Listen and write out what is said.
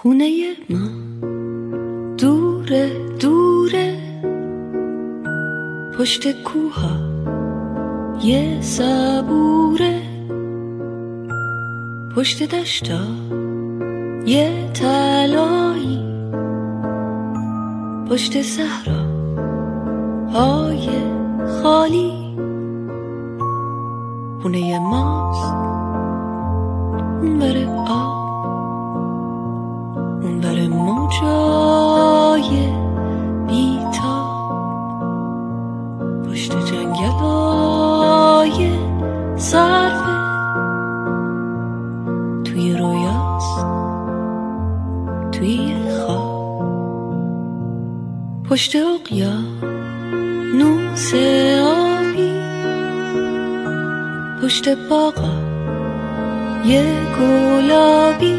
خونه ما دوره دوره، پشت کوها یه صبوره، پشت دشتا یه تلایی، پشت صحرا های خالی. خونه ماست اون بره آب، اون بره موجای بیتاب، پشت جنگلای صرفه، توی رویاست توی خواب، پشت اقیانوس آبی، پشت باغا یه گلابی،